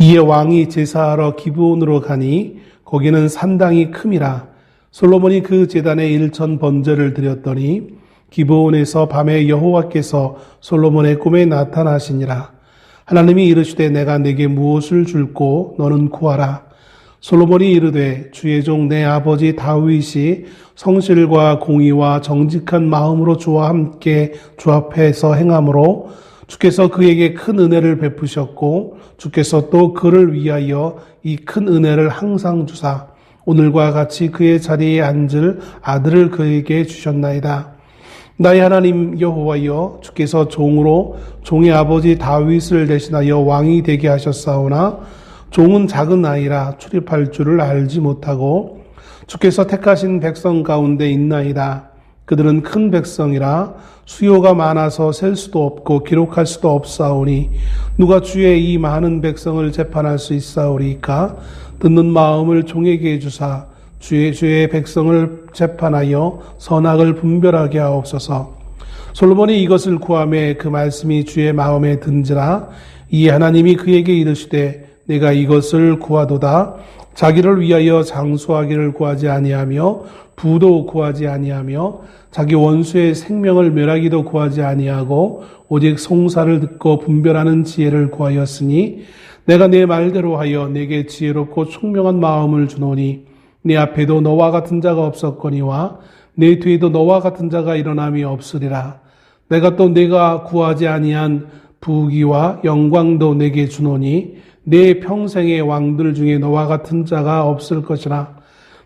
이에 왕이 제사하러 기브온으로 가니 거기는 산당이 큼이라. 솔로몬이 그 제단에 1천 번제를 드렸더니 기브온에서 밤에 여호와께서 솔로몬의 꿈에 나타나시니라. 하나님이 이르시되 내가 네게 무엇을 줄꼬 너는 구하라. 솔로몬이 이르되 주의 종 내 아버지 다윗이 성실과 공의와 정직한 마음으로 주와 함께 조합해서 행함으로 주께서 그에게 큰 은혜를 베푸셨고 주께서 또 그를 위하여 이 큰 은혜를 항상 주사 오늘과 같이 그의 자리에 앉을 아들을 그에게 주셨나이다. 나의 하나님 여호와여, 주께서 종으로 종의 아버지 다윗을 대신하여 왕이 되게 하셨사오나 종은 작은 아이라 출입할 줄을 알지 못하고 주께서 택하신 백성 가운데 있나이다. 그들은 큰 백성이라 수요가 많아서 셀 수도 없고 기록할 수도 없사오니 누가 주의 이 많은 백성을 재판할 수 있사오리까? 듣는 마음을 종에게 주사 주의 백성을 재판하여 선악을 분별하게 하옵소서. 솔로몬이 이것을 구하매 그 말씀이 주의 마음에 든지라. 이에 하나님이 그에게 이르시되 내가 이것을 구하도다. 자기를 위하여 장수하기를 구하지 아니하며 부도 구하지 아니하며 자기 원수의 생명을 멸하기도 구하지 아니하고 오직 송사를 듣고 분별하는 지혜를 구하였으니 내가 내 말대로 하여 내게 지혜롭고 총명한 마음을 주노니 내 앞에도 너와 같은 자가 없었거니와 내 뒤에도 너와 같은 자가 일어남이 없으리라. 내가 또 내가 구하지 아니한 부귀와 영광도 내게 주노니 내 평생의 왕들 중에 너와 같은 자가 없을 것이라.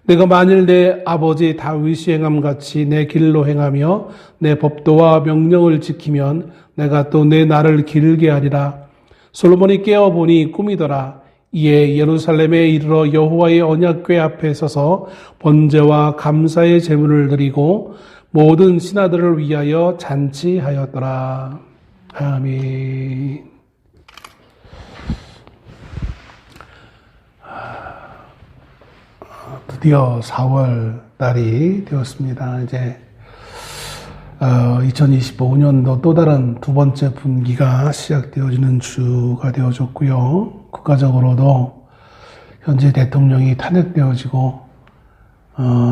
내가 만일 내 아버지 다윗이 행함같이 내 길로 행하며 내 법도와 명령을 지키면 내가 또 내 날을 길게 하리라. 솔로몬이 깨어보니 꿈이더라. 이에 예루살렘에 이르러 여호와의 언약궤 앞에 서서 번제와 감사의 제물을 드리고 모든 신하들을 위하여 잔치하였더라. 아멘. 드디어 4월 달이 되었습니다. 이제 2025년도 또 다른 두 번째 분기가 시작되어지는 주가 되어졌고요. 국가적으로도 현재 대통령이 탄핵되어지고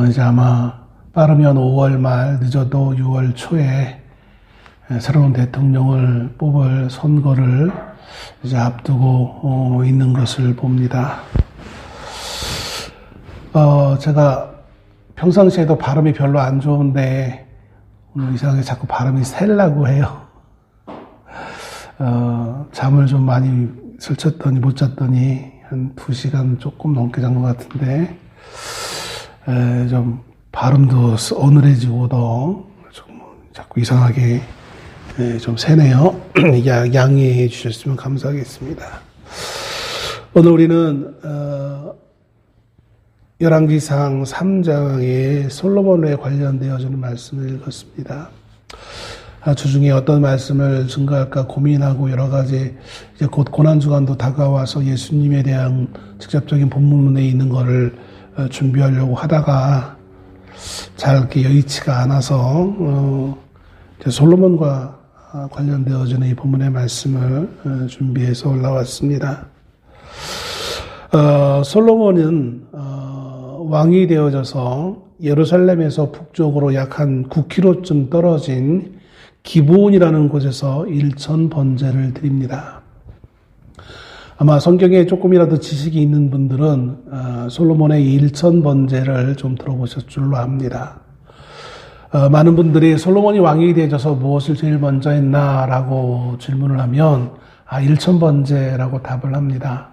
이제 아마 빠르면 5월 말 늦어도 6월 초에 새로운 대통령을 뽑을 선거를 이제 앞두고 있는 것을 봅니다. 제가 평상시에도 발음이 별로 안 좋은데 오늘 이상하게 자꾸 발음이 새려고 해요. 잠을 좀 많이 설쳤더니 못 잤더니 한 2시간 조금 넘게 잔 것 같은데 좀 발음도 어눌해지고도 좀 자꾸 이상하게 좀 새네요. 양해해 주셨으면 감사하겠습니다. 오늘 우리는 열왕기상 3장의 솔로몬에 관련되어지는 말씀을 읽었습니다. 주중에 어떤 말씀을 증거할까 고민하고 여러 가지 이제 곧 고난주간도 다가와서 예수님에 대한 직접적인 본문에 있는 것을 준비하려고 하다가 잘 이렇게 여의치가 않아서 솔로몬과 관련되어지는 이 본문의 말씀을 준비해서 올라왔습니다. 솔로몬은 왕이 되어져서 예루살렘에서 북쪽으로 약 한 9km쯤 떨어진 기브온이라는 곳에서 1천 번제를 드립니다. 아마 성경에 조금이라도 지식이 있는 분들은 솔로몬의 1천 번제를 좀 들어보셨을 줄로 압니다. 많은 분들이 솔로몬이 왕이 되어져서 무엇을 제일 먼저 했나라고 질문을 하면 1천 번제라고 답을 합니다.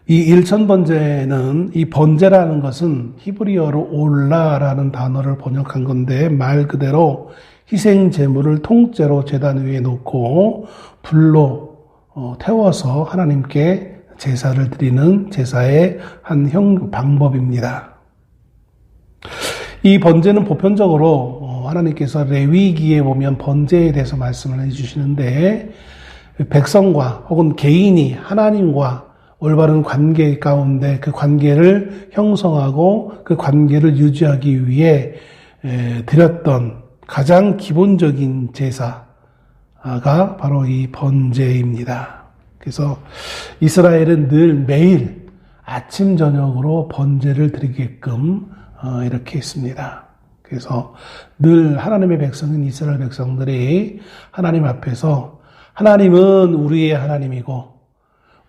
이 1천 번제는 이 번제라는 것은 히브리어로 올라라는 단어를 번역한 건데 말 그대로 희생 제물을 통째로 제단 위에 놓고 불로 태워서 하나님께 제사를 드리는 제사의 한 방법입니다. 이 번제는 보편적으로 하나님께서 레위기에 보면 번제에 대해서 말씀을 해주시는데 백성과 혹은 개인이 하나님과 올바른 관계 가운데 그 관계를 형성하고 그 관계를 유지하기 위해 드렸던 가장 기본적인 제사, 바로 이 번제입니다. 그래서 이스라엘은 늘 매일 아침 저녁으로 번제를 드리게끔 이렇게 했습니다. 그래서 늘 하나님의 백성인 이스라엘 백성들이 하나님 앞에서 하나님은 우리의 하나님이고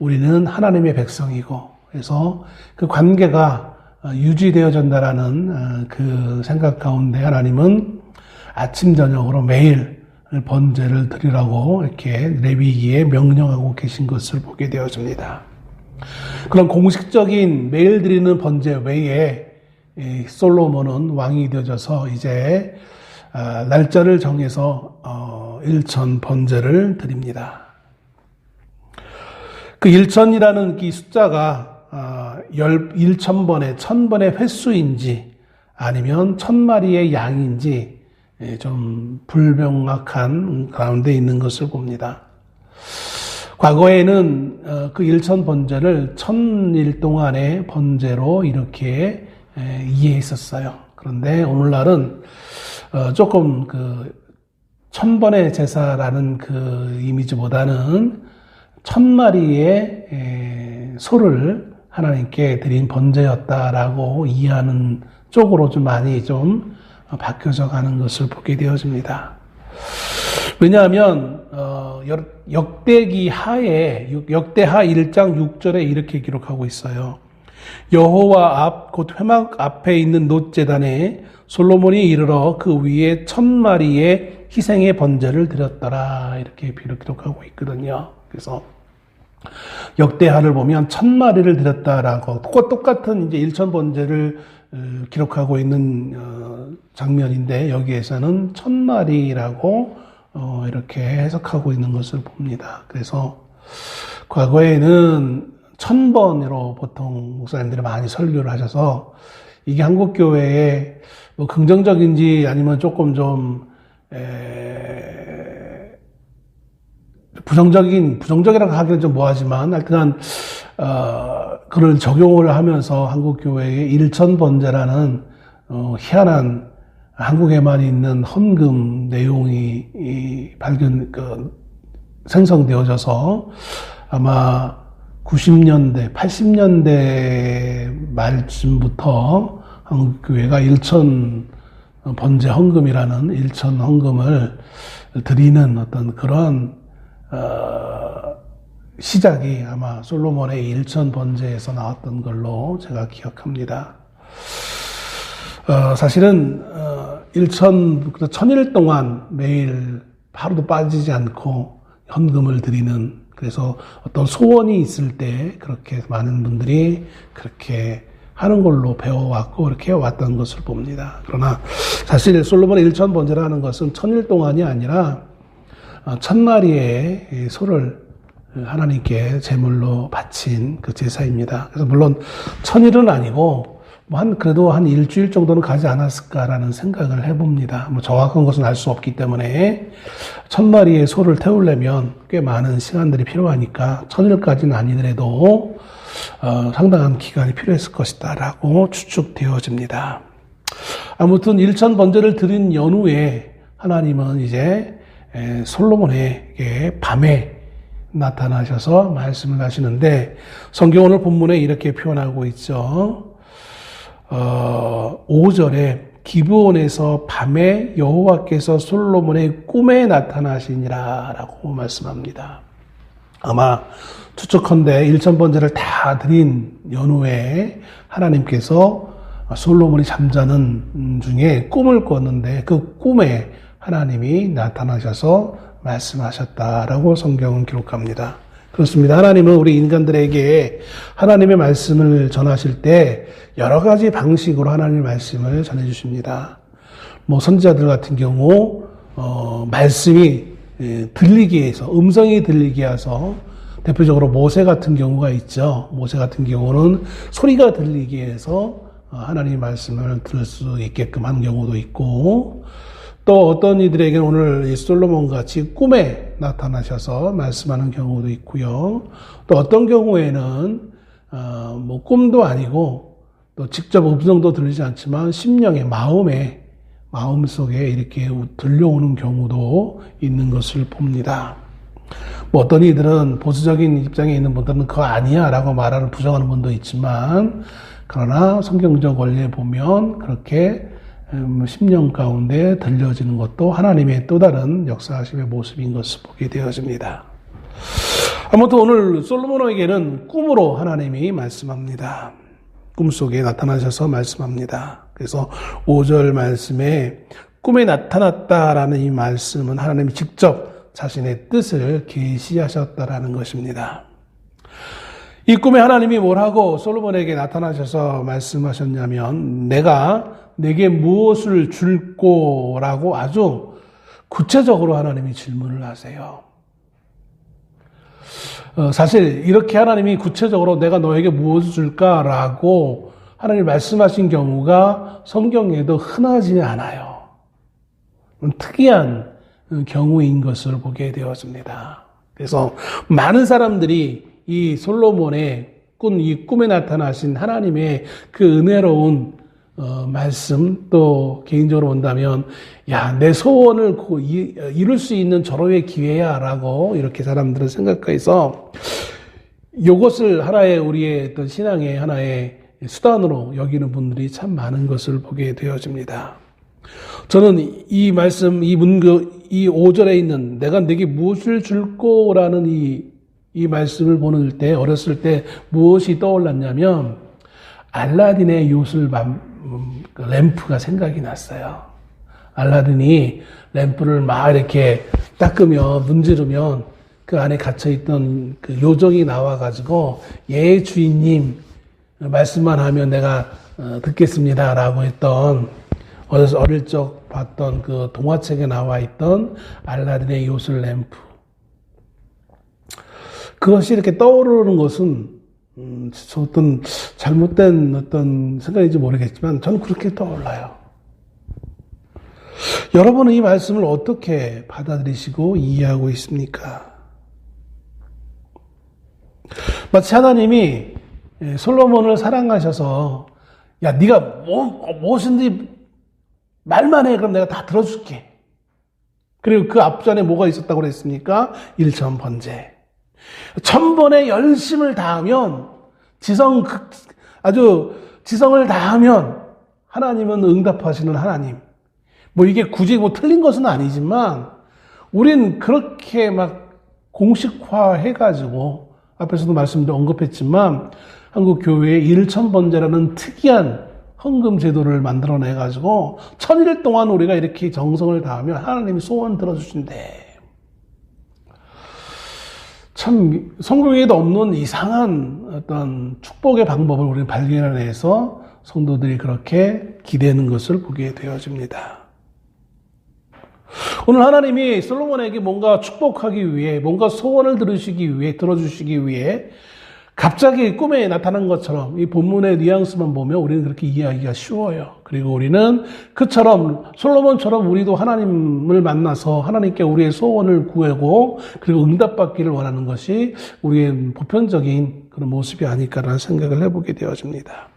우리는 하나님의 백성이고 그래서 그 관계가 유지되어진다라는 그 생각 가운데 하나님은 아침 저녁으로 매일 번제를 드리라고 이렇게 레위기에 명령하고 계신 것을 보게 되어집니다. 그런 공식적인 매일 드리는 번제 외에 솔로몬은 왕이 되어져서 이제 날짜를 정해서 일천 번제를 드립니다. 그 일천이라는 이 숫자가 1000번의 1000번의 횟수인지 아니면 1000마리의 양인지 좀 불명확한 가운데 있는 것을 봅니다. 과거에는 그 1000 번제를 1000일 동안의 번제로 이렇게 이해했었어요. 그런데 오늘날은 조금 그 1000번의 제사라는 그 이미지보다는 1000마리의 소를 하나님께 드린 번제였다라고 이해하는 쪽으로 좀 많이 좀 바뀌어져 가는 것을 보게 되어집니다. 왜냐하면 역대기 하에 역대하 1장 6절에 이렇게 기록하고 있어요. 여호와 앞 곧 회막 앞에 있는 놋제단에 솔로몬이 이르러 그 위에 1000마리의 희생의 번제를 드렸더라 이렇게 기록하고 있거든요. 그래서 역대하를 보면 1000마리를 드렸다라고 똑같은 이제 1000 번제를 기록하고 있는 장면인데 여기에서는 1000마리라고 이렇게 해석하고 있는 것을 봅니다. 그래서 과거에는 1000번으로 보통 목사님들이 많이 설교를 하셔서 이게 한국교회에 뭐 긍정적인지 아니면 조금 좀 부정적이라고 하기는 좀 뭐하지만 하여튼 그걸 적용을 하면서 한국교회의 1000 번제라는 희한한 한국에만 있는 헌금 내용이 생성되어져서 아마 90년대, 80년대 말쯤부터 한국교회가 1000 번제 헌금이라는 1000 헌금을 드리는 어떤 그런 시작이 아마 솔로몬의 1000 번제에서 나왔던 걸로 제가 기억합니다. 사실은 1000일 동안 매일 하루도 빠지지 않고 헌금을 드리는 그래서 어떤 소원이 있을 때 그렇게 많은 분들이 그렇게 하는 걸로 배워왔고 이렇게 왔던 것을 봅니다. 그러나 사실 솔로몬의 1000 번제라는 것은 1000일 동안이 아니라 1000마리의 소를 하나님께 제물로 바친 그 제사입니다. 그래서 물론 1000일은 아니고 그래도 한 일주일 정도는 가지 않았을까라는 생각을 해봅니다. 정확한 것은 알 수 없기 때문에 1000마리의 소를 태우려면 꽤 많은 시간들이 필요하니까 1000일까지는 아니더라도 상당한 기간이 필요했을 것이다라고 추측되어집니다. 아무튼 1000 번제를 드린 연후에 하나님은 이제 솔로몬에게 밤에 나타나셔서 말씀을 하시는데 성경 오늘 본문에 이렇게 표현하고 있죠. 5절에 기브온에서 밤에 여호와께서 솔로몬의 꿈에 나타나시니라 라고 말씀합니다. 아마 추측컨대 1000 번제를 다 드린 연후에 하나님께서 솔로몬이 잠자는 중에 꿈을 꿨는데 그 꿈에 하나님이 나타나셔서 말씀하셨다라고 성경은 기록합니다. 그렇습니다. 하나님은 우리 인간들에게 하나님의 말씀을 전하실 때 여러 가지 방식으로 하나님의 말씀을 전해주십니다. 선지자들 같은 경우 말씀이 들리게 해서 음성이 들리게 해서 대표적으로 모세 같은 경우가 있죠. 모세 같은 경우는 소리가 들리게 해서 하나님의 말씀을 들을 수 있게끔 한 경우도 있고 또 어떤 이들에게는 오늘 솔로몬 같이 꿈에 나타나셔서 말씀하는 경우도 있고요. 또 어떤 경우에는 꿈도 아니고 또 직접 음성도 들리지 않지만 심령의 마음에 마음속에 이렇게 들려오는 경우도 있는 것을 봅니다. 뭐 어떤 이들은 보수적인 입장에 있는 분들은 그거 아니야 라고 말하는 부정하는 분도 있지만, 그러나 성경적 원리에 보면 그렇게 심령 가운데 들려지는 것도 하나님의 또 다른 역사하심의 모습인 것을 보게 되어집니다. 아무튼 오늘 솔로몬에게는 꿈으로 하나님이 말씀합니다. 꿈속에 나타나셔서 말씀합니다. 그래서 5절 말씀에 꿈에 나타났다라는 이 말씀은 하나님이 직접 자신의 뜻을 계시하셨다라는 것입니다. 이 꿈에 하나님이 뭐라고 솔로몬에게 나타나셔서 말씀하셨냐면, 내가 내게 무엇을 줄 거라고 아주 구체적으로 하나님이 질문을 하세요. 사실 이렇게 하나님이 구체적으로 내가 너에게 무엇을 줄까라고 하나님이 말씀하신 경우가 성경에도 흔하지 않아요. 특이한 경우인 것을 보게 되었습니다. 그래서 많은 사람들이 이 솔로몬의 이 꿈에 나타나신 하나님의 그 은혜로운 말씀, 또 개인적으로 본다면 야, 내 소원을 이룰 수 있는 절호의 기회야 라고 이렇게 사람들은 생각해서 이것을 하나의 우리의 어떤 신앙의 하나의 수단으로 여기는 분들이 참 많은 것을 보게 되어집니다. 저는 이 말씀, 이 5절에 있는 내가 내게 무엇을 줄 거라는 이 말씀을 보는 때, 어렸을 때 무엇이 떠올랐냐면 알라딘의 요술 램프가 생각이 났어요. 알라딘이 램프를 막 이렇게 닦으면, 문지르면 그 안에 갇혀있던 그 요정이 나와가지고 예 주인님 말씀만 하면 내가 듣겠습니다 라고 했던, 어릴 적 봤던 그 동화책에 나와 있던 알라딘의 요술 램프. 그것이 이렇게 떠오르는 것은 어떤 잘못된 어떤 생각인지 모르겠지만 저는 그렇게 떠올라요. 여러분은 이 말씀을 어떻게 받아들이시고 이해하고 있습니까? 마치 하나님이 솔로몬을 사랑하셔서 야, 네가 무엇인지 말만 해. 그럼 내가 다 들어줄게. 그리고 그 앞전에 뭐가 있었다고 그랬습니까? 일천번제. 천번의 열심을 다하면, 아주 지성을 다하면 하나님은 응답하시는 하나님. 뭐 이게 굳이 틀린 것은 아니지만 우린 그렇게 막 공식화해가지고, 앞에서도 언급했지만 한국 교회에 일천번제라는 특이한 헌금 제도를 만들어내가지고 1000일 동안 우리가 이렇게 정성을 다하면 하나님이 소원 들어주신대. 참 성경에도 없는 이상한 어떤 축복의 방법을 우리는 발견해내서 성도들이 그렇게 기대는 것을 보게 되어집니다. 오늘 하나님이 솔로몬에게 뭔가 축복하기 위해, 뭔가 소원을 들어주시기 위해 갑자기 꿈에 나타난 것처럼 이 본문의 뉘앙스만 보면 우리는 그렇게 이해하기가 쉬워요. 그리고 우리는 그처럼 솔로몬처럼 우리도 하나님을 만나서 하나님께 우리의 소원을 구하고 그리고 응답받기를 원하는 것이 우리의 보편적인 그런 모습이 아닐까라는 생각을 해보게 되어집니다.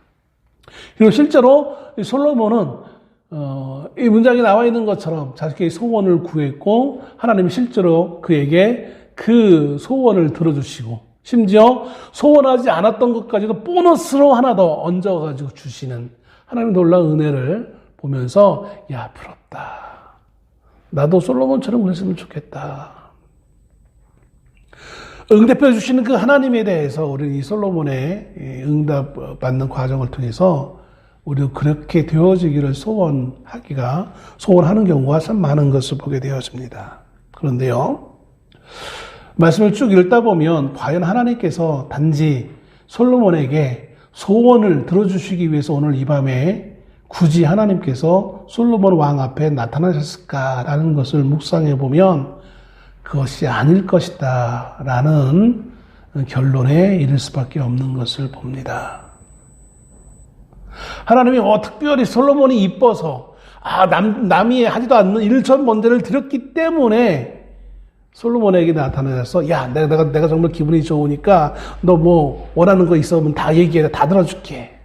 그리고 실제로 솔로몬은 이 문장에 나와 있는 것처럼 자기의 소원을 구했고 하나님이 실제로 그에게 그 소원을 들어주시고 심지어 소원하지 않았던 것까지도 보너스로 하나 더 얹어가지고 주시는 하나님의 놀라운 은혜를 보면서 야, 부럽다. 나도 솔로몬처럼 그랬으면 좋겠다. 응답해 주시는 그 하나님에 대해서 우리는 이 솔로몬의 응답 받는 과정을 통해서 우리도 그렇게 되어지기를 소원하는 경우가 참 많은 것을 보게 되어집니다. 그런데요, 말씀을 쭉 읽다 보면 과연 하나님께서 단지 솔로몬에게 소원을 들어주시기 위해서 오늘 이 밤에 굳이 하나님께서 솔로몬 왕 앞에 나타나셨을까라는 것을 묵상해 보면 그것이 아닐 것이다 라는 결론에 이를 수밖에 없는 것을 봅니다. 하나님이 특별히 솔로몬이 이뻐서 남이 하지도 않는 일천번제를 드렸기 때문에 솔로몬에게 나타나서 야, 내가 정말 기분이 좋으니까 너 뭐 원하는 거 있으면 다 얘기해. 다 들어줄게.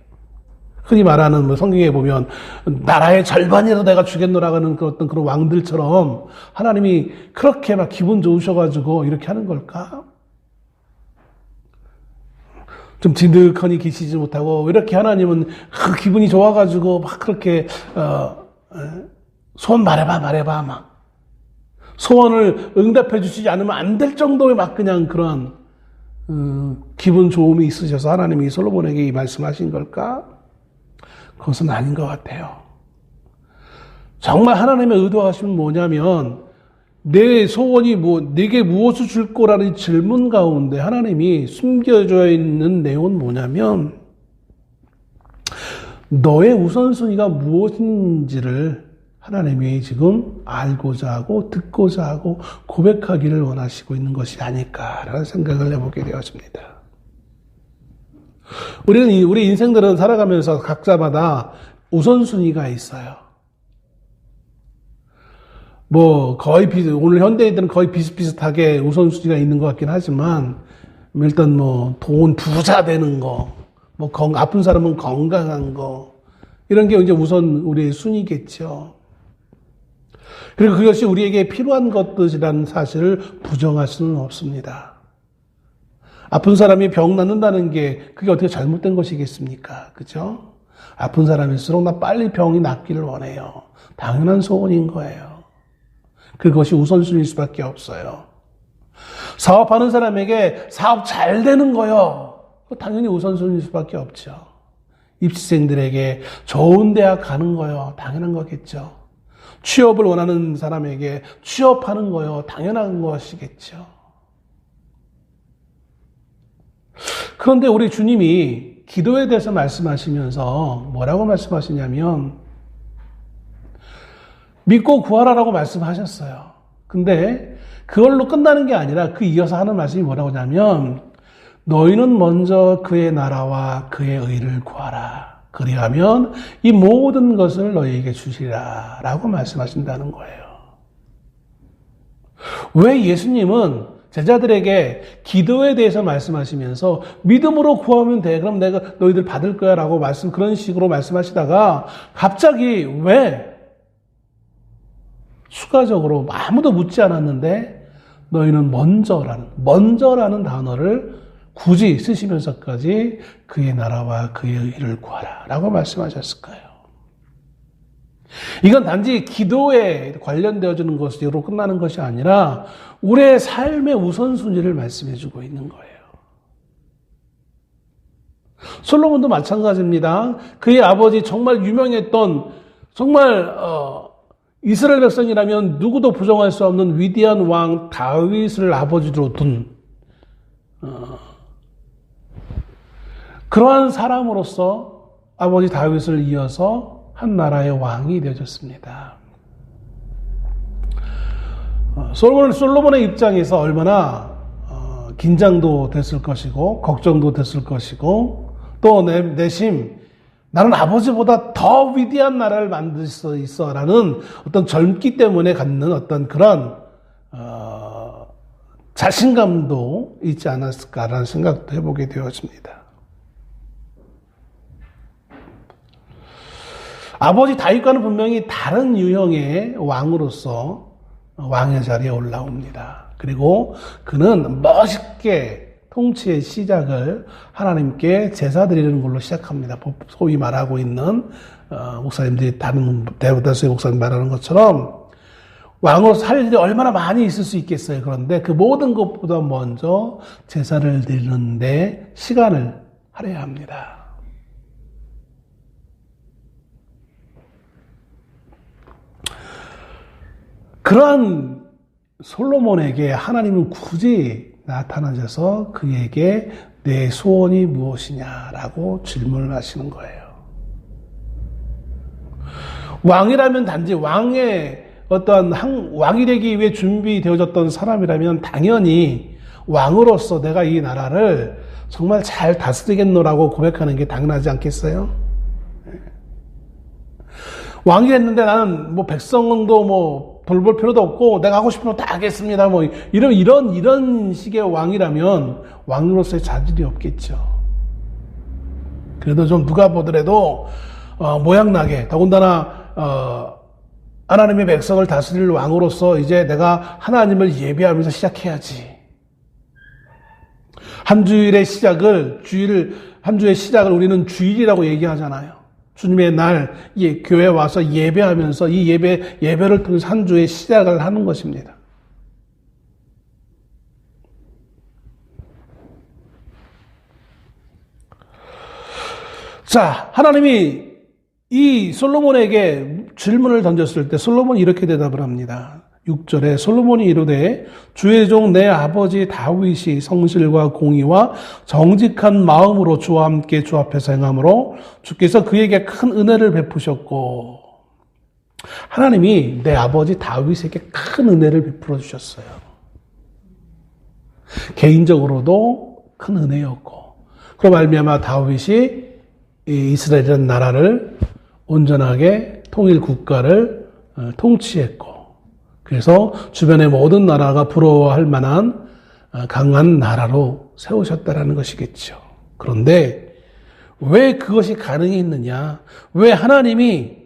흔히 말하는 뭐 성경에 보면 나라의 절반이라도 내가 주겠노라고 하는 그런 왕들처럼 하나님이 그렇게 막 기분 좋으셔가지고 이렇게 하는 걸까? 좀 진득하니 계시지 못하고 이렇게 하나님은 기분이 좋아가지고 막 그렇게 소원 말해봐 막 소원을 응답해 주시지 않으면 안 될 정도의 막 그냥 그런 기분 좋음이 있으셔서 하나님이 솔로몬에게 이 말씀하신 걸까? 그것은 아닌 것 같아요. 정말 하나님의 의도하심은 뭐냐면 내 소원이 내게 무엇을 줄 거라는 질문 가운데 하나님이 숨겨져 있는 내용은 뭐냐면 너의 우선순위가 무엇인지를 하나님이 지금 알고자 하고 듣고자 하고 고백하기를 원하시고 있는 것이 아닐까라는 생각을 해보게 되었습니다. 우리 인생들은 살아가면서 각자마다 우선순위가 있어요. 오늘 현대인들은 거의 비슷비슷하게 우선순위가 있는 것 같긴 하지만, 일단 돈 부자 되는 거, 아픈 사람은 건강한 거, 이런 게 이제 우선 우리의 순위겠죠. 그리고 그것이 우리에게 필요한 것들이라는 사실을 부정할 수는 없습니다. 아픈 사람이 병 낫는다는 게 그게 어떻게 잘못된 것이겠습니까? 그죠? 아픈 사람일수록 나 빨리 병이 낫기를 원해요. 당연한 소원인 거예요. 그것이 우선순위일 수밖에 없어요. 사업하는 사람에게 사업 잘 되는 거요. 당연히 우선순위일 수밖에 없죠. 입시생들에게 좋은 대학 가는 거요. 당연한 거겠죠. 취업을 원하는 사람에게 취업하는 거요. 당연한 것이겠죠. 그런데 우리 주님이 기도에 대해서 말씀하시면서 뭐라고 말씀하시냐면 믿고 구하라라고 말씀하셨어요. 근데 그걸로 끝나는 게 아니라 그 이어서 하는 말씀이 뭐라고 하냐면 너희는 먼저 그의 나라와 그의 의를 구하라. 그리하면 이 모든 것을 너희에게 주시리라 라고 말씀하신다는 거예요. 왜 예수님은 제자들에게 기도에 대해서 말씀하시면서 믿음으로 구하면 돼. 그럼 내가 너희들 받을 거야 라고 그런 식으로 말씀하시다가 갑자기 왜 추가적으로 아무도 묻지 않았는데 너희는 먼저라는 단어를 굳이 쓰시면서까지 그의 나라와 그의 의를 구하라 라고 말씀하셨을까요? 이건 단지 기도에 관련되어지는 것으로 끝나는 것이 아니라 우리의 삶의 우선순위를 말씀해 주고 있는 거예요. 솔로몬도 마찬가지입니다. 그의 아버지 정말 유명했던 정말 이스라엘 백성이라면 누구도 부정할 수 없는 위대한 왕 다윗을 아버지로 둔 그러한 사람으로서 아버지 다윗을 이어서 한 나라의 왕이 되어졌습니다. 솔로몬의 입장에서 얼마나 긴장도 됐을 것이고 걱정도 됐을 것이고 또 내심 나는 아버지보다 더 위대한 나라를 만들 수 있어라는 어떤 젊기 때문에 갖는 어떤 그런 자신감도 있지 않았을까라는 생각도 해보게 되어집니다. 아버지 다윗과는 분명히 다른 유형의 왕으로서 왕의 자리에 올라옵니다. 그리고 그는 멋있게 통치의 시작을 하나님께 제사 드리는 걸로 시작합니다. 소위 말하고 있는 목사님들이 다른 대다수의 목사님 말하는 것처럼 왕으로서 할 일이 얼마나 많이 있을 수 있겠어요. 그런데 그 모든 것보다 먼저 제사를 드리는데 시간을 할애해야 합니다. 그러한 솔로몬에게 하나님은 굳이 나타나셔서 그에게 내 소원이 무엇이냐라고 질문을 하시는 거예요. 왕이라면 단지 왕의 어떠한 왕이 되기 위해 준비되어졌던 사람이라면 당연히 왕으로서 내가 이 나라를 정말 잘 다스리겠노라고 고백하는 게 당연하지 않겠어요? 왕이 됐는데 나는 백성도 돌볼 필요도 없고 내가 하고 싶은 거 다 하겠습니다. 이런 식의 왕이라면 왕으로서의 자질이 없겠죠. 그래도 좀 누가 보더라도 모양나게, 더군다나 하나님의 백성을 다스릴 왕으로서 이제 내가 하나님을 예배하면서 시작해야지. 한 주의 시작을 우리는 주일이라고 얘기하잖아요. 주님의 날, 교회에 와서 예배하면서 이 예배를 통해서 한 주의 시작을 하는 것입니다. 자, 하나님이 이 솔로몬에게 질문을 던졌을 때 솔로몬이 이렇게 대답을 합니다. 6절에 솔로몬이 이르되 주의 종 내 아버지 다윗이 성실과 공의와 정직한 마음으로 주와 함께 주 앞에서 행함으로 주께서 그에게 큰 은혜를 베푸셨고, 하나님이 내 아버지 다윗에게 큰 은혜를 베풀어 주셨어요. 개인적으로도 큰 은혜였고, 그로 말미암아 다윗이 이스라엘이라는 나라를 온전하게 통일 국가를 통치했고, 그래서 주변의 모든 나라가 부러워할 만한 강한 나라로 세우셨다라는 것이겠죠. 그런데 왜 그것이 가능했느냐? 왜 하나님이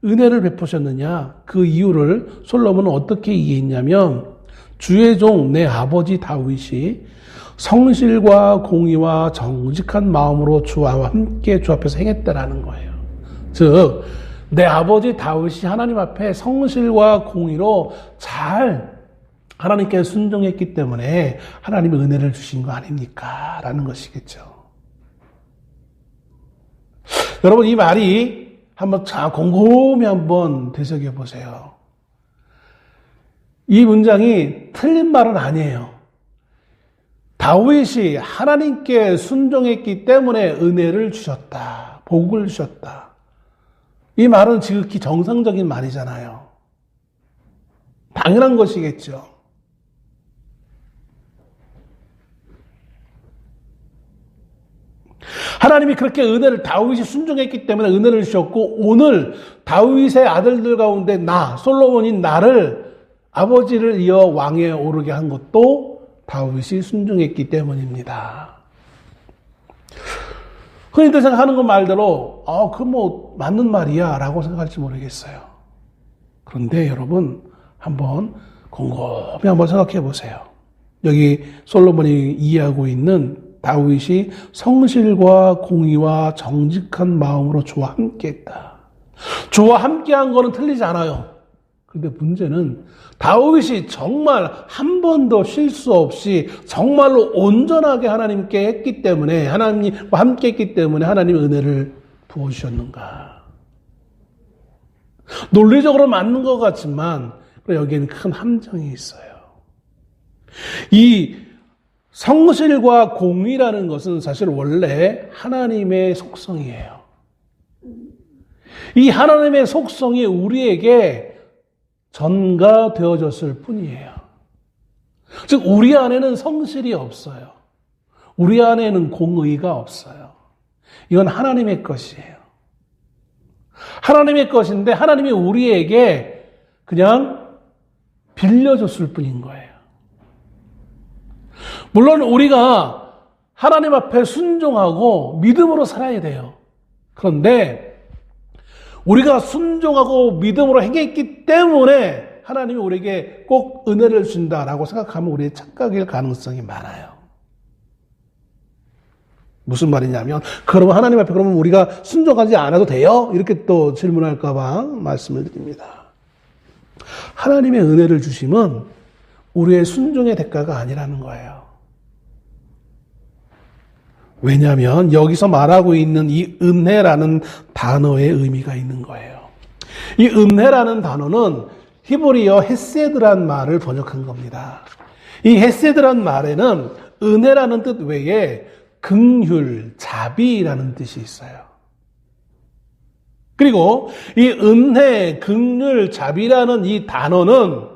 은혜를 베푸셨느냐? 그 이유를 솔로몬은 어떻게 이해했냐면, 주의 종 내 아버지 다윗이 성실과 공의와 정직한 마음으로 주와 함께 주 앞에서 행했다라는 거예요. 즉, 내 아버지 다윗이 하나님 앞에 성실과 공의로 잘 하나님께 순종했기 때문에 하나님이 은혜를 주신 거 아닙니까? 라는 것이겠죠. 여러분, 이 말이 한번 곰곰이 한번 되새겨 보세요. 이 문장이 틀린 말은 아니에요. 다윗이 하나님께 순종했기 때문에 은혜를 주셨다. 복을 주셨다. 이 말은 지극히 정상적인 말이잖아요. 당연한 것이겠죠. 하나님이 그렇게 다윗이 순종했기 때문에 은혜를 주셨고, 오늘 다윗의 아들들 가운데 솔로몬인 나를, 아버지를 이어 왕에 오르게 한 것도 다윗이 순종했기 때문입니다. 흔히들 생각하는 것 말대로 맞는 말이야 라고 생각할지 모르겠어요. 그런데 여러분, 한번 곰곰이 한번 생각해 보세요. 여기 솔로몬이 이해하고 있는 다윗이 성실과 공의와 정직한 마음으로 주와 함께했다. 주와 함께한 거는 틀리지 않아요. 그런데 문제는 다윗이 정말 한 번도 실수 없이 정말로 온전하게 하나님께 했기 때문에, 하나님과 함께 했기 때문에 하나님의 은혜를 부어주셨는가. 논리적으로 맞는 것 같지만 여기에는 큰 함정이 있어요. 이 성실과 공의라는 것은 사실 원래 하나님의 속성이에요. 이 하나님의 속성이 우리에게 전가되어졌을 뿐이에요. 즉, 우리 안에는 성실이 없어요. 우리 안에는 공의가 없어요. 이건 하나님의 것이에요. 하나님의 것인데 하나님이 우리에게 그냥 빌려줬을 뿐인 거예요. 물론 우리가 하나님 앞에 순종하고 믿음으로 살아야 돼요. 그런데 우리가 순종하고 믿음으로 행했기 때문에 하나님이 우리에게 꼭 은혜를 준다라고 생각하면 우리의 착각일 가능성이 많아요. 무슨 말이냐면, 그러면 하나님 앞에 그러면 우리가 순종하지 않아도 돼요? 이렇게 또 질문할까 봐 말씀을 드립니다. 하나님의 은혜를 주심은 우리의 순종의 대가가 아니라는 거예요. 왜냐하면 여기서 말하고 있는 이 은혜라는 단어의 의미가 있는 거예요. 이 은혜라는 단어는 히브리어 헤세드란 말을 번역한 겁니다. 이 헤세드란 말에는 은혜라는 뜻 외에 긍휼, 자비라는 뜻이 있어요. 그리고 이 은혜, 긍휼, 자비라는 이 단어는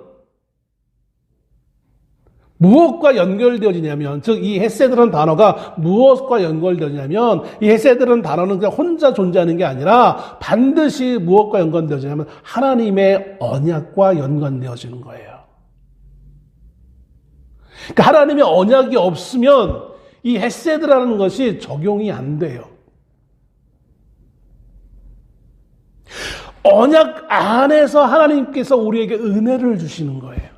무엇과 연결되어지냐면, 즉 이 헤세드라는 단어가 무엇과 연결되어지냐면, 이 헤세드라는 단어는 그냥 혼자 존재하는 게 아니라 반드시 무엇과 연관되어지냐면 하나님의 언약과 연관되어지는 거예요. 그러니까 하나님의 언약이 없으면 이 헤세드라는 것이 적용이 안 돼요. 언약 안에서 하나님께서 우리에게 은혜를 주시는 거예요.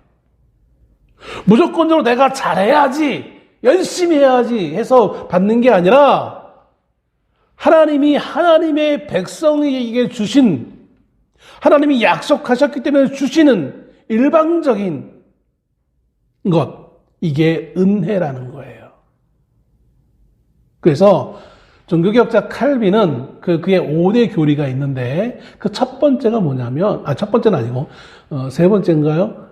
무조건적으로 내가 잘해야지, 열심히 해야지 해서 받는 게 아니라 하나님이 하나님의 백성에게 주신, 하나님이 약속하셨기 때문에 주시는 일방적인 것, 이게 은혜라는 거예요. 그래서 종교개혁자 칼빈은 그의 5대 교리가 있는데 그 첫 번째가 뭐냐면, 첫 번째는 아니고 세 번째인가요?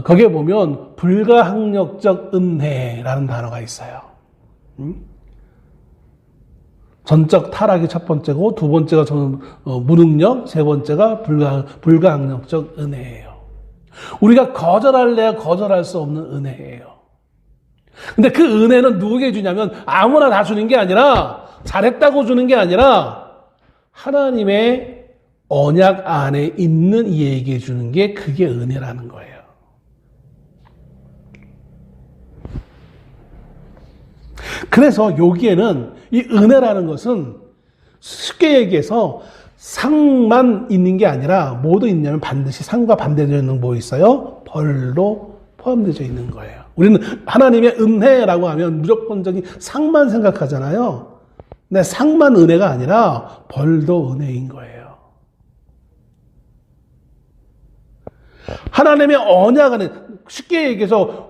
거기에 보면 불가항력적 은혜라는 단어가 있어요. 전적 타락이 첫 번째고, 두 번째가 무능력, 세 번째가 불가항력적 은혜예요. 우리가 거절할래야 거절할 수 없는 은혜예요. 근데 그 은혜는 누구에게 주냐면 아무나 다 주는 게 아니라, 잘했다고 주는 게 아니라 하나님의 언약 안에 있는 이에게 주는 게, 그게 은혜라는 거예요. 그래서 여기에는 이 은혜라는 것은 쉽게 얘기해서 상만 있는 게 아니라 뭐도 있냐면 반드시 상과 반대되어 있는 뭐 있어요? 벌도 포함되어 있는 거예요. 우리는 하나님의 은혜라고 하면 무조건적인 상만 생각하잖아요. 근데 상만 은혜가 아니라 벌도 은혜인 거예요. 하나님의 언약 안에, 쉽게 얘기해서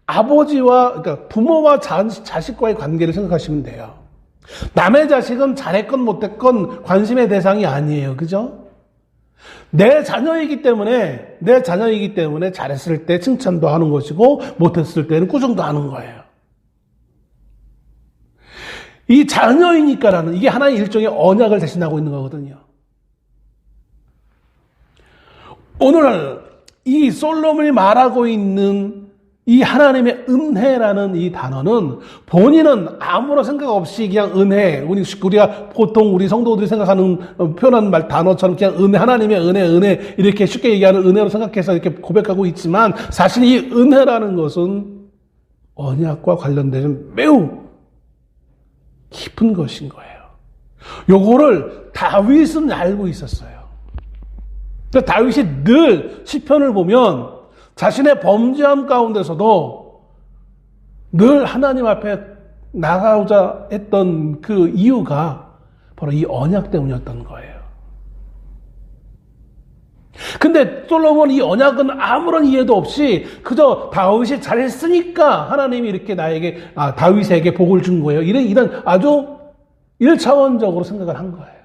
아버지와, 그러니까 부모와 자식과의 관계를 생각하시면 돼요. 남의 자식은 잘했건 못했건 관심의 대상이 아니에요. 그죠? 내 자녀이기 때문에 잘했을 때 칭찬도 하는 것이고, 못했을 때는 꾸중도 하는 거예요. 이 자녀이니까라는, 이게 하나의 일종의 언약을 대신하고 있는 거거든요. 오늘 이 솔로몬이 말하고 있는 이 하나님의 은혜라는 이 단어는, 본인은 아무런 생각 없이 그냥 은혜, 우리가 보통 우리 성도들이 생각하는 표현하는 단어처럼 그냥 은혜, 하나님의 은혜 이렇게 쉽게 얘기하는 은혜로 생각해서 이렇게 고백하고 있지만, 사실 이 은혜라는 것은 언약과 관련된 매우 깊은 것인 거예요. 요거를 다윗은 알고 있었어요. 그러니까 다윗이 늘 시편을 보면 자신의 범죄함 가운데서도 늘 하나님 앞에 나가고자 했던 그 이유가 바로 이 언약 때문이었던 거예요. 근데 솔로몬 이 언약은 아무런 이해도 없이 그저 다윗이 잘했으니까 하나님이 이렇게 다윗에게 복을 준 거예요. 이런 아주 1차원적으로 생각을 한 거예요.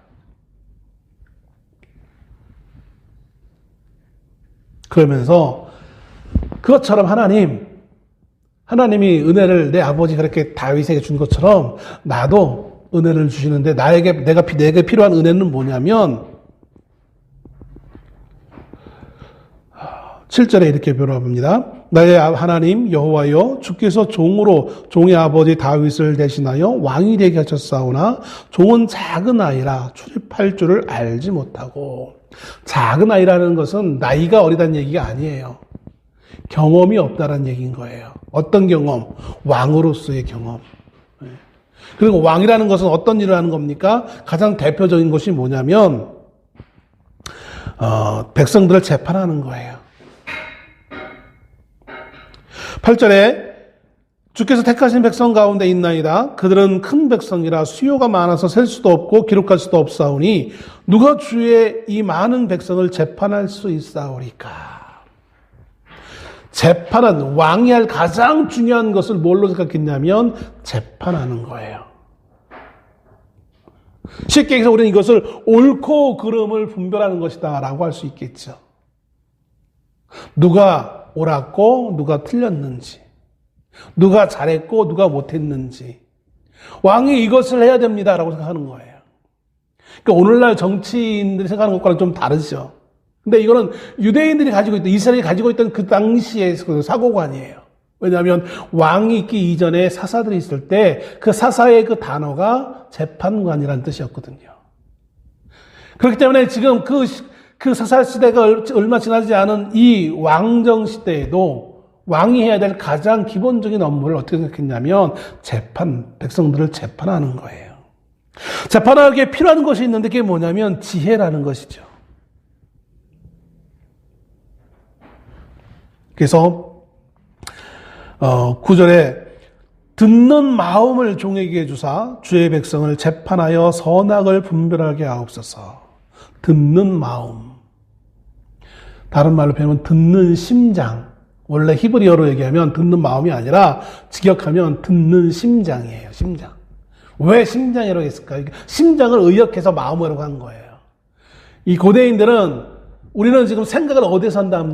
그러면서 그것처럼 하나님이 은혜를 내 아버지 그렇게 다윗에게 준 것처럼 나도 은혜를 주시는데, 내게 필요한 은혜는 뭐냐면 7절에 이렇게 변호합니다. 나의 하나님 여호와여, 주께서 종의 아버지 다윗을 대신하여 왕이 되게 하셨사오나 종은 작은 아이라 출입할 줄을 알지 못하고. 작은 아이라는 것은 나이가 어리다는 얘기가 아니에요. 경험이 없다는 얘기인 거예요. 어떤 경험? 왕으로서의 경험. 그리고 왕이라는 것은 어떤 일을 하는 겁니까? 가장 대표적인 것이 뭐냐면 백성들을 재판하는 거예요. 8절에 주께서 택하신 백성 가운데 있나이다. 그들은 큰 백성이라 수요가 많아서 셀 수도 없고 기록할 수도 없사오니 누가 주의 이 많은 백성을 재판할 수 있사오리까. 재판은 왕이 할 가장 중요한 것을 뭘로 생각했냐면 재판하는 거예요. 쉽게 얘기해서 우리는 이것을 옳고 그름을 분별하는 것이다 라고 할 수 있겠죠. 누가 옳았고 누가 틀렸는지, 누가 잘했고 누가 못했는지, 왕이 이것을 해야 됩니다라고 생각하는 거예요. 그러니까 오늘날 정치인들이 생각하는 것과는 좀 다르죠. 근데 이거는 유대인들이 가지고 있던, 이스라엘이 가지고 있던 그 당시의 사고관이에요. 왜냐하면 왕이 있기 이전에 사사들이 있을 때 그 사사의 그 단어가 재판관이라는 뜻이었거든요. 그렇기 때문에 지금 그 사사 시대가 얼마 지나지 않은 이 왕정 시대에도 왕이 해야 될 가장 기본적인 업무를 어떻게 생각했냐면 백성들을 재판하는 거예요. 재판하기에 필요한 것이 있는데 그게 뭐냐면 지혜라는 것이죠. 그래서 9절에 듣는 마음을 종에게 주사 주의 백성을 재판하여 선악을 분별하게 하옵소서. 듣는 마음. 다른 말로 표현하면 듣는 심장. 원래 히브리어로 얘기하면 듣는 마음이 아니라 직역하면 듣는 심장이에요. 심장. 왜 심장이라고 했을까요? 심장을 의역해서 마음으로 한 거예요. 이 고대인들은 우리는 지금 생각을 어디서 한다,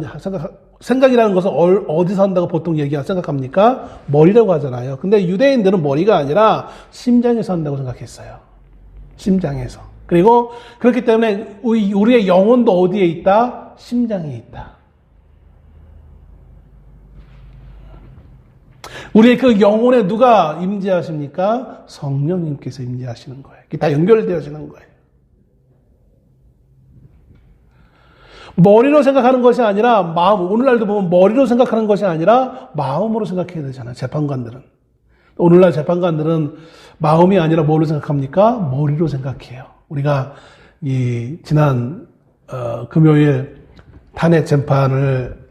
생각이라는 것은 어디서 한다고 보통 생각합니까? 머리라고 하잖아요. 근데 유대인들은 머리가 아니라 심장에서 한다고 생각했어요. 심장에서. 그리고 그렇기 때문에 우리의 영혼도 어디에 있다? 심장에 있다. 우리의 그 영혼에 누가 임재하십니까? 성령님께서 임재하시는 거예요. 이게 다 연결되어지는 거예요. 머리로 생각하는 것이 아니라 마음, 오늘날도 보면 머리로 생각하는 것이 아니라 마음으로 생각해야 되잖아요. 재판관들은. 오늘날 재판관들은 마음이 아니라 뭐로 생각합니까? 머리로 생각해요. 우리가 지난 금요일 탄핵 재판을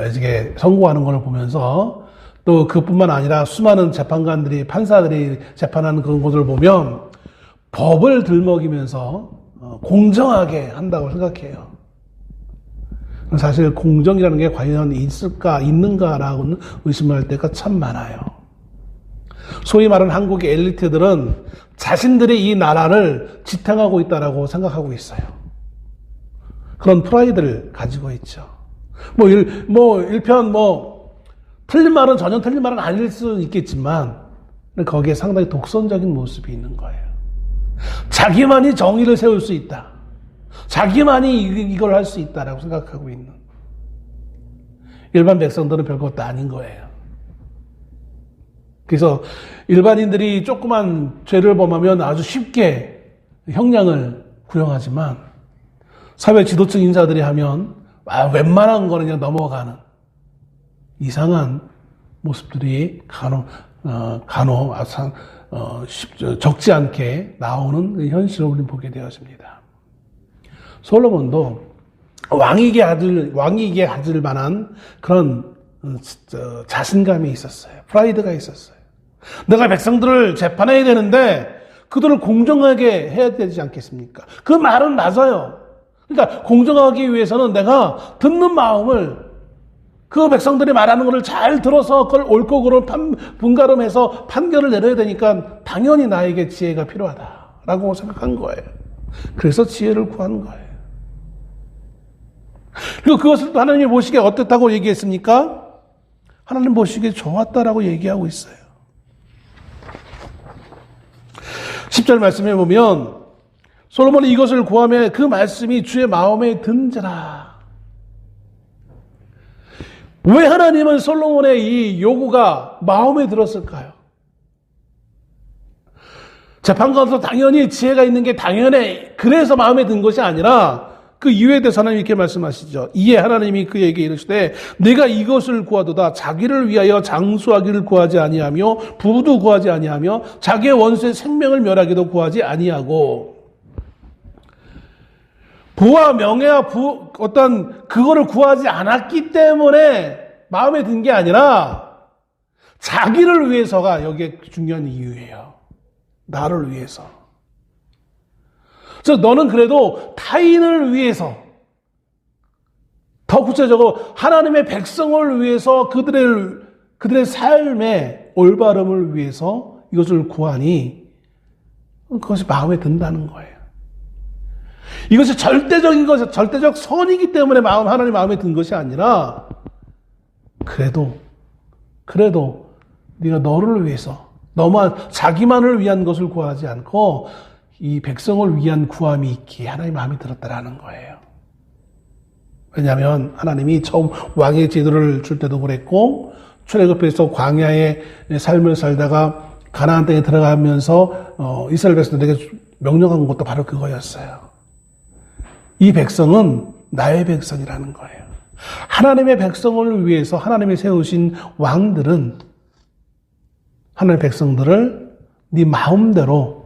이제 선고하는 걸 보면서 또 그뿐만 아니라 수많은 재판관들이, 판사들이 재판하는 그런 것을 보면 법을 들먹이면서 공정하게 한다고 생각해요. 사실 공정이라는 게 과연 있는가라고는 의심을 할 때가 참 많아요. 소위 말하는 한국의 엘리트들은 자신들이 이 나라를 지탱하고 있다라고 생각하고 있어요. 그런 프라이드를 가지고 있죠. 틀린 말은 전혀 틀린 말은 아닐 수 있겠지만, 거기에 상당히 독선적인 모습이 있는 거예요. 자기만이 정의를 세울 수 있다. 자기만이 이걸 할 수 있다라고 생각하고 있는. 일반 백성들은 별것도 아닌 거예요. 그래서 일반인들이 조그만 죄를 범하면 아주 쉽게 형량을 구형하지만 사회 지도층 인사들이 하면 웬만한 거는 그냥 넘어가는 이상한 모습들이 적지 않게 나오는 현실을 우리는 보게 되었습니다. 솔로몬도 왕이게 하질 만한 그런 자신감이 있었어요. 프라이드가 있었어요. 내가 백성들을 재판해야 되는데 그들을 공정하게 해야 되지 않겠습니까? 그 말은 맞아요. 그러니까 공정하기 위해서는 내가 듣는 마음을 그 백성들이 말하는 것을 잘 들어서 그걸 옳고 그를 분가름해서 판결을 내려야 되니까 당연히 나에게 지혜가 필요하다라고 생각한 거예요. 그래서 지혜를 구한 거예요. 그리고 그것을 또 하나님이 보시기에 어떻다고 얘기했습니까? 하나님 보시기에 좋았다라고 얘기하고 있어요. 10절 말씀에 보면 솔로몬이 이것을 구하며 그 말씀이 주의 마음에 든지라. 왜 하나님은 솔로몬의 이 요구가 마음에 들었을까요? 재판관도 당연히 지혜가 있는 게 당연해. 그래서 마음에 든 것이 아니라 그 이유에 대해서 하나님이 이렇게 말씀하시죠. 이에 하나님이 그에게 이르시되 내가 이것을 구하도다. 자기를 위하여 장수하기를 구하지 아니하며 부도 구하지 아니하며 자기의 원수의 생명을 멸하기도 구하지 아니하고 부와 명예와 그거를 구하지 않았기 때문에 마음에 든 게 아니라 자기를 위해서가 여기에 중요한 이유예요. 나를 위해서. 그래서 너는 그래도 타인을 위해서, 더 구체적으로 하나님의 백성을 위해서 그들의 삶의 올바름을 위해서 이것을 구하니 그것이 마음에 든다는 거예요. 이것이 절대적 선이기 때문에 하나님 마음에 든 것이 아니라 그래도 네가 너를 위해서 자기만을 위한 것을 구하지 않고 이 백성을 위한 구함이 있기에 하나님 마음이 들었다라는 거예요. 왜냐하면 하나님이 처음 왕의 제도를 줄 때도 그랬고 출애굽해서 광야의 삶을 살다가 가나안 땅에 들어가면서 이스라엘 백성들에게 명령한 것도 바로 그거였어요. 이 백성은 나의 백성이라는 거예요. 하나님의 백성을 위해서 하나님이 세우신 왕들은 하나님의 백성들을 네 마음대로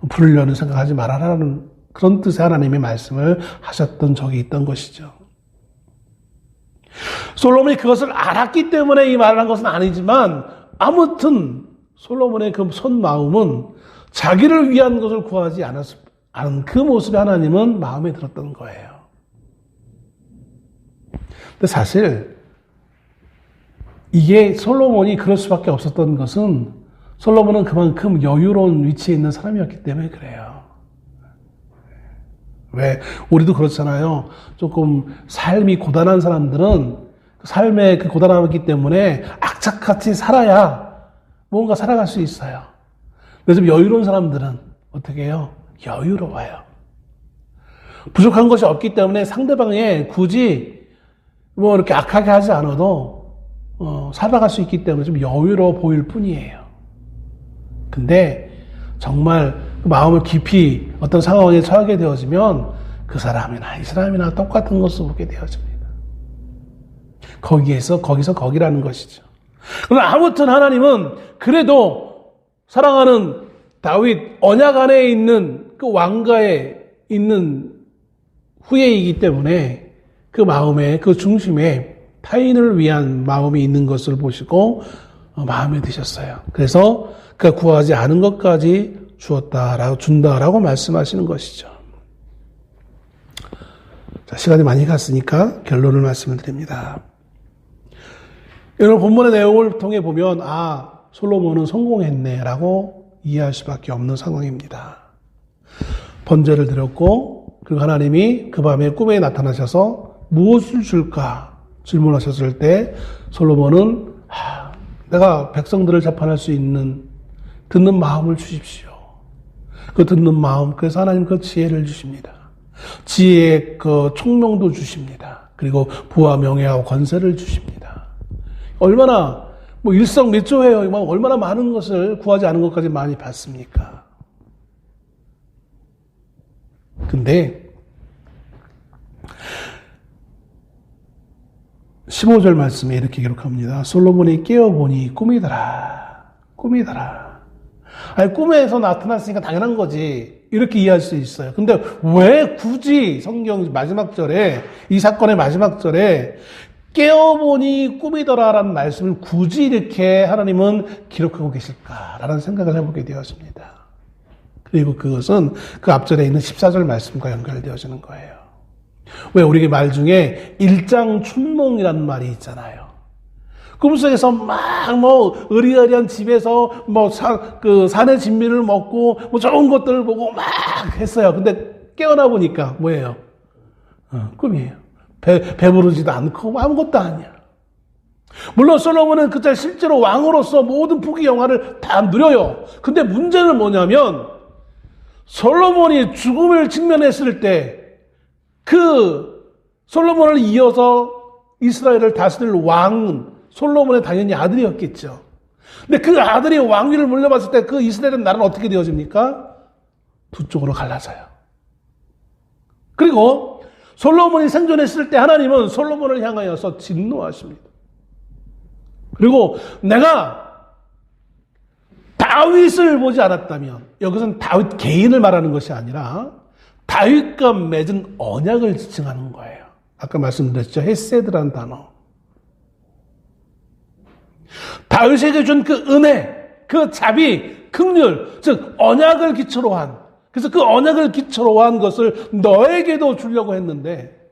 부르려는 생각하지 말아라는 그런 뜻의 하나님의 말씀을 하셨던 적이 있던 것이죠. 솔로몬이 그것을 알았기 때문에 이 말을 한 것은 아니지만 아무튼 솔로몬의 그 선 마음은 자기를 위한 것을 구하지 않은 그 모습이 하나님은 마음에 들었던 거예요. 근데 사실 이게 솔로몬이 그럴 수밖에 없었던 것은 솔로몬은 그만큼 여유로운 위치에 있는 사람이었기 때문에 그래요. 왜? 우리도 그렇잖아요. 조금 삶이 고단한 사람들은 삶의 그 고단함이기 때문에 악착같이 살아야 뭔가 살아갈 수 있어요. 그래서 여유로운 사람들은 어떻게 해요? 여유로워요. 부족한 것이 없기 때문에 상대방에 굳이 뭐 이렇게 악하게 하지 않아도 살아갈 수 있기 때문에 좀 여유로워 보일 뿐이에요. 근데 정말 그 마음을 깊이 어떤 상황에 처하게 되어지면 그 사람이나 이 사람이나 똑같은 것을 보게 되어집니다. 거기서 거기라는 것이죠. 그러나 아무튼 하나님은 그래도 사랑하는 다윗 언약 안에 있는 그 왕가에 있는 후예이기 때문에 그 마음에 그 중심에 타인을 위한 마음이 있는 것을 보시고 마음에 드셨어요. 그래서 그가 구하지 않은 것까지 준다라고 말씀하시는 것이죠. 자, 시간이 많이 갔으니까 결론을 말씀을 드립니다. 여러분 본문의 내용을 통해 보면 솔로몬은 성공했네라고 이해할 수밖에 없는 상황입니다. 번제를 드렸고 그리고 하나님이 그 밤에 꿈에 나타나셔서 무엇을 줄까 질문하셨을 때 솔로몬은 내가 백성들을 재판할 수 있는 듣는 마음을 주십시오. 그 듣는 마음, 그래서 하나님 그 지혜를 주십니다. 지혜의 그 총명도 주십니다. 그리고 부와 명예와 권세를 주십니다. 얼마나 일석몇조예요. 얼마나 많은 것을 구하지 않은 것까지 많이 받습니까? 근데 15절 말씀에 이렇게 기록합니다. 솔로몬이 깨어보니 꿈이더라. 아니, 꿈에서 나타났으니까 당연한 거지. 이렇게 이해할 수 있어요. 근데 왜 굳이 성경 마지막 절에, 이 사건의 마지막 절에 깨어보니 꿈이더라라는 말씀을 굳이 이렇게 하나님은 기록하고 계실까라는 생각을 해보게 되었습니다. 그리고 그것은 그 앞절에 있는 14절 말씀과 연결되어지는 거예요. 왜 우리 말 중에 일장춘몽이라는 말이 있잖아요. 꿈속에서 의리의리한 집에서 산의 진미를 먹고 좋은 것들을 보고 막 했어요. 근데 깨어나 보니까 뭐예요? 꿈이에요. 배부르지도 않고 아무것도 아니야. 물론 솔로몬은 그때 실제로 왕으로서 모든 부귀 영화를 다 누려요. 근데 문제는 뭐냐면 솔로몬이 죽음을 직면했을 때 그 솔로몬을 이어서 이스라엘을 다스릴 왕은 솔로몬의 당연히 아들이었겠죠. 근데 그 아들이 왕위를 물려받을 때 그 이스라엘 나라는 어떻게 되어집니까? 두 쪽으로 갈라져요. 그리고 솔로몬이 생존했을 때 하나님은 솔로몬을 향하여서 진노하십니다. 그리고 내가 다윗을 보지 않았다면, 여기서는 다윗 개인을 말하는 것이 아니라 다윗과 맺은 언약을 지칭하는 거예요. 아까 말씀드렸죠. 헤세드라는 단어. 다윗에게 준 그 은혜, 그 자비, 긍휼, 즉 언약을 기초로 한, 그래서 그 언약을 기초로 한 것을 너에게도 주려고 했는데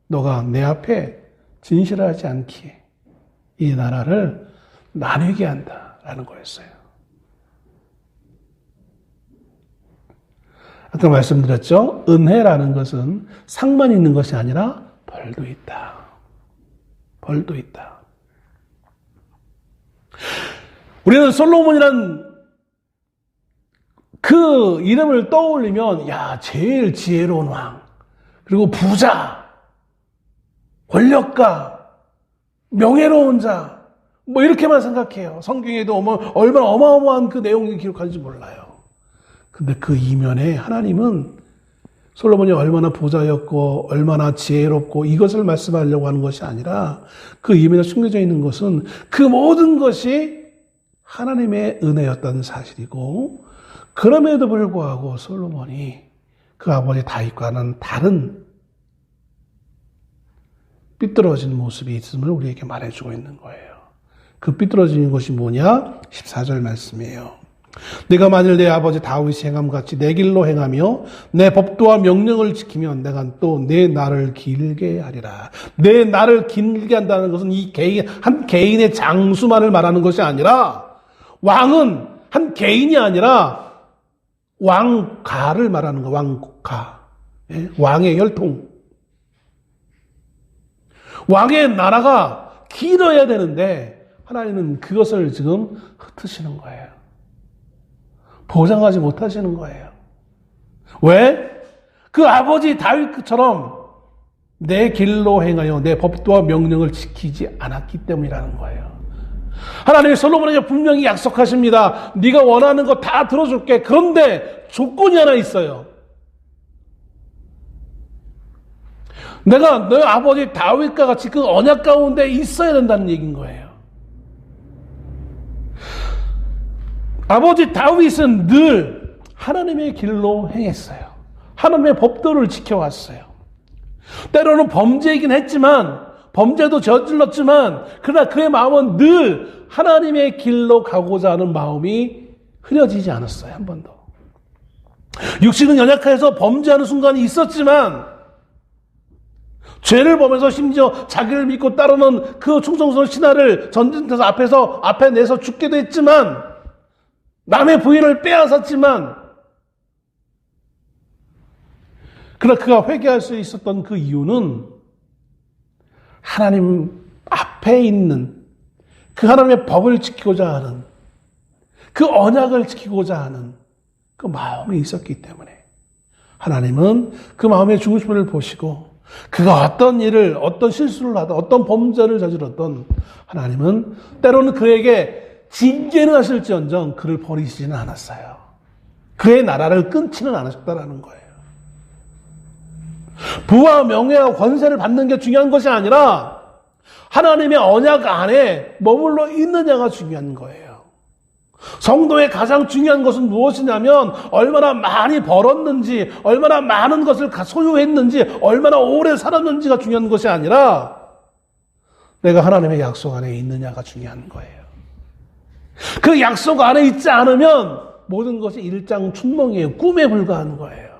너가 내 앞에 진실하지 않기에 이 나라를 나누게 한다라는 거였어요. 아까 말씀드렸죠. 은혜라는 것은 상만 있는 것이 아니라 벌도 있다. 벌도 있다. 우리는 솔로몬이란 그 이름을 떠올리면 제일 지혜로운 왕, 그리고 부자, 권력가, 명예로운 자, 이렇게만 생각해요. 성경에도 얼마나 어마어마한 그 내용이 기록하는지 몰라요. 근데 그 이면에 하나님은 솔로몬이 얼마나 부자였고 얼마나 지혜롭고 이것을 말씀하려고 하는 것이 아니라 그 이면에 숨겨져 있는 것은 그 모든 것이 하나님의 은혜였다는 사실이고, 그럼에도 불구하고 솔로몬이 그 아버지 다윗과는 다른 삐뚤어진 모습이 있음을 우리에게 말해주고 있는 거예요. 그 삐뚤어지는 것이 뭐냐? 14절 말씀이에요. 내가 만일 내 아버지 다윗이 행함같이 내 길로 행하며 내 법도와 명령을 지키면 내가 또 내 날을 길게 하리라. 내 날을 길게 한다는 것은 한 개인의 장수만을 말하는 것이 아니라, 왕은 한 개인이 아니라 왕가를 말하는 거, 왕가. 왕의 혈통. 왕의 나라가 길어야 되는데 하나님은 그것을 지금 흩으시는 거예요. 보장하지 못하시는 거예요. 왜? 그 아버지 다윗처럼 내 길로 행하여 내 법도와 명령을 지키지 않았기 때문이라는 거예요. 하나님이 솔로몬에게 분명히 약속하십니다. 네가 원하는 거 다 들어줄게. 그런데 조건이 하나 있어요. 내가 너희 아버지 다윗과 같이 그 언약 가운데 있어야 된다는 얘기인 거예요. 아버지 다윗은 늘 하나님의 길로 행했어요. 하나님의 법도를 지켜왔어요. 때로는 범죄이긴 했지만, 범죄도 저질렀지만, 그러나 그의 마음은 늘 하나님의 길로 가고자 하는 마음이 흐려지지 않았어요. 한 번도. 육신은 연약해서 범죄하는 순간이 있었지만, 죄를 보면서 심지어 자기를 믿고 따르는 그 충성스러운 신하를 전쟁터에서 앞에 내서 죽기도 했지만, 남의 부인을 빼앗았지만, 그러나 그가 회개할 수 있었던 그 이유는 하나님 앞에 있는 그 하나님의 법을 지키고자 하는, 그 언약을 지키고자 하는 그 마음이 있었기 때문에 하나님은 그 마음의 중심을 보시고, 그가 어떤 일을, 어떤 실수를 하든, 어떤 범죄를 저질렀던 하나님은 때로는 그에게 징계는 하실지언정 그를 버리시지는 않았어요. 그의 나라를 끊지는 않으셨다라는 거예요. 부와 명예와 권세를 받는 게 중요한 것이 아니라 하나님의 언약 안에 머물러 있느냐가 중요한 거예요. 성도의 가장 중요한 것은 무엇이냐면 얼마나 많이 벌었는지, 얼마나 많은 것을 소유했는지, 얼마나 오래 살았는지가 중요한 것이 아니라 내가 하나님의 약속 안에 있느냐가 중요한 거예요. 그 약속 안에 있지 않으면 모든 것이 일장춘몽이에요. 꿈에 불과한 거예요.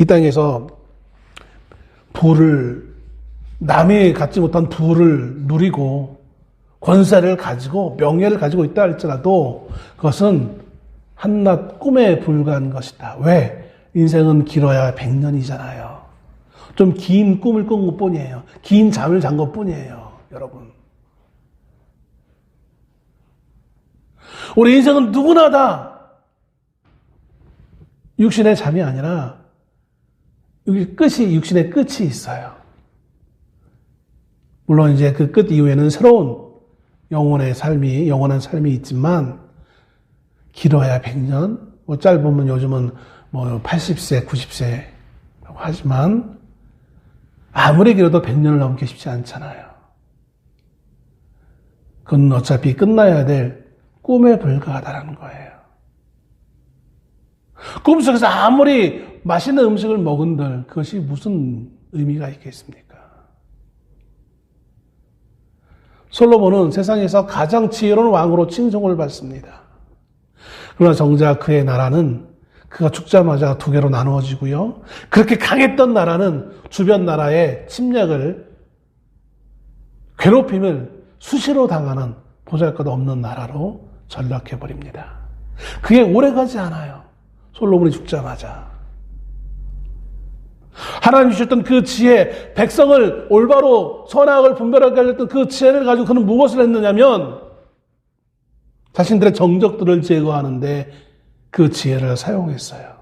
이 땅에서 남이 갖지 못한 부를 누리고 권세를 가지고 명예를 가지고 있다 할지라도 그것은 한낱 꿈에 불과한 것이다. 왜? 인생은 길어야 100년이잖아요. 좀 긴 꿈을 꾼 것뿐이에요. 긴 잠을 잔 것뿐이에요. 여러분. 우리 인생은 누구나 다 육신의 잠이 아니라 육신의 끝이 있어요. 물론 이제 그 끝 이후에는 새로운 영원한 삶이 있지만, 길어야 100년, 짧으면 요즘은 80세, 90세라고 하지만, 아무리 길어도 100년을 넘기 쉽지 않잖아요. 그건 어차피 끝나야 될 꿈에 불과하다는 거예요. 꿈속에서 아무리 맛있는 음식을 먹은들 그것이 무슨 의미가 있겠습니까? 솔로몬은 세상에서 가장 지혜로운 왕으로 칭송을 받습니다. 그러나 정작 그의 나라는 그가 죽자마자 두 개로 나누어지고요. 그렇게 강했던 나라는 주변 나라의 침략을, 괴롭힘을 수시로 당하는 보잘것없는 나라로 전락해버립니다. 그게 오래가지 않아요. 솔로몬이 죽자마자. 하나님 주셨던 그 지혜, 백성을 올바로 선악을 분별하게 하셨던 그 지혜를 가지고 그는 무엇을 했느냐면 자신들의 정적들을 제거하는데 그 지혜를 사용했어요.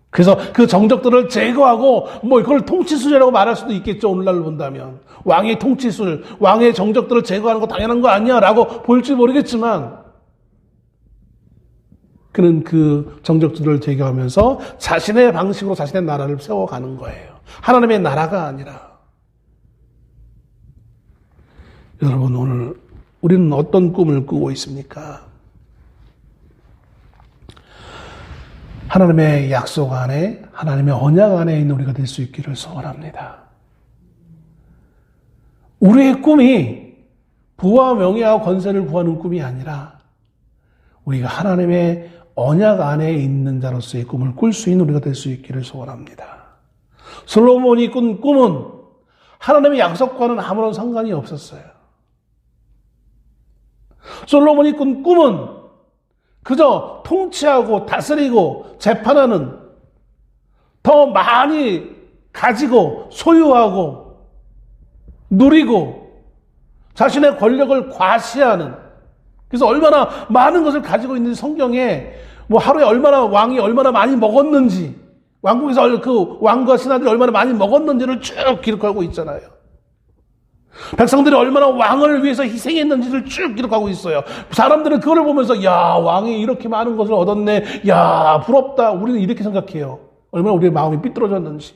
그래서 그 정적들을 제거하고 이걸 통치술이라고 말할 수도 있겠죠. 오늘날로 본다면. 왕의 통치술, 왕의 정적들을 제거하는 거 당연한 거 아니야 라고 볼지 모르겠지만 그는 그 정적들을 제거하면서 자신의 방식으로 자신의 나라를 세워가는 거예요. 하나님의 나라가 아니라. 여러분, 오늘 우리는 어떤 꿈을 꾸고 있습니까? 하나님의 약속 안에, 하나님의 언약 안에 있는 우리가 될 수 있기를 소원합니다. 우리의 꿈이 부와 명예와 권세를 구하는 꿈이 아니라 우리가 하나님의 언약 안에 있는 자로서의 꿈을 꿀 수 있는 우리가 될 수 있기를 소원합니다. 솔로몬이 꾼 꿈은 하나님의 약속과는 아무런 상관이 없었어요. 솔로몬이 꾼 꿈은 그저 통치하고 다스리고 재판하는, 더 많이 가지고 소유하고 누리고 자신의 권력을 과시하는, 그래서 얼마나 많은 것을 가지고 있는지 성경에 뭐 하루에 왕이 얼마나 많이 먹었는지, 왕국에서 그 왕과 신하들이 얼마나 많이 먹었는지를 쭉 기록하고 있잖아요. 백성들이 얼마나 왕을 위해서 희생했는지를 쭉 기록하고 있어요. 사람들은 그걸 보면서 야, 왕이 이렇게 많은 것을 얻었네, 야, 부럽다, 우리는 이렇게 생각해요. 얼마나 우리의 마음이 삐뚤어졌는지.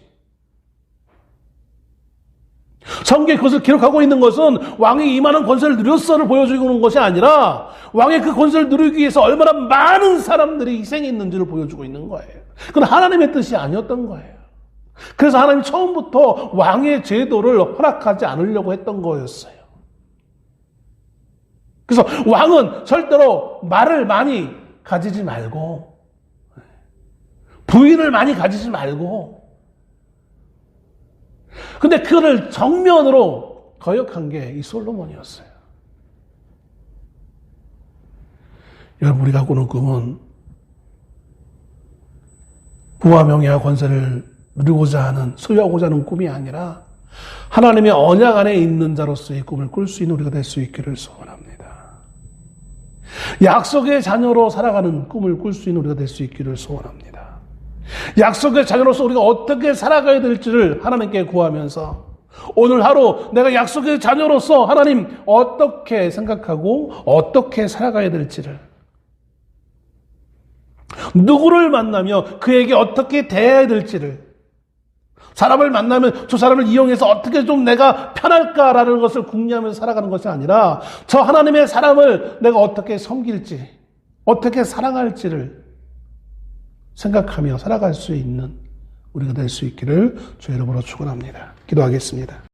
성경에 그것을 기록하고 있는 것은 왕이 이만한 권세를 누렸어를 보여주고 있는 것이 아니라 왕의 그 권세를 누리기 위해서 얼마나 많은 사람들이 희생했는지를 보여주고 있는 거예요. 그건 하나님의 뜻이 아니었던 거예요. 그래서 하나님이 처음부터 왕의 제도를 허락하지 않으려고 했던 거였어요. 그래서 왕은 절대로 말을 많이 가지지 말고, 부인을 많이 가지지 말고, 근데 그를 정면으로 거역한 게 이 솔로몬이었어요. 여러분, 우리가 꾸는 꿈은 부와 명예와 권세를 누리고자 하는, 소유하고자 하는 꿈이 아니라 하나님의 언약 안에 있는 자로서의 꿈을 꿀 수 있는 우리가 될 수 있기를 소원합니다. 약속의 자녀로 살아가는 꿈을 꿀 수 있는 우리가 될 수 있기를 소원합니다. 약속의 자녀로서 우리가 어떻게 살아가야 될지를 하나님께 구하면서 오늘 하루 내가 약속의 자녀로서 하나님 어떻게 생각하고 어떻게 살아가야 될지를, 누구를 만나며 그에게 어떻게 대해야 될지를, 사람을 만나면 저 사람을 이용해서 어떻게 좀 내가 편할까라는 것을 궁리하면서 살아가는 것이 아니라 저 하나님의 사람을 내가 어떻게 섬길지, 어떻게 사랑할지를 생각하며 살아갈 수 있는 우리가 될 수 있기를 주의 이름으로 축원합니다. 기도하겠습니다.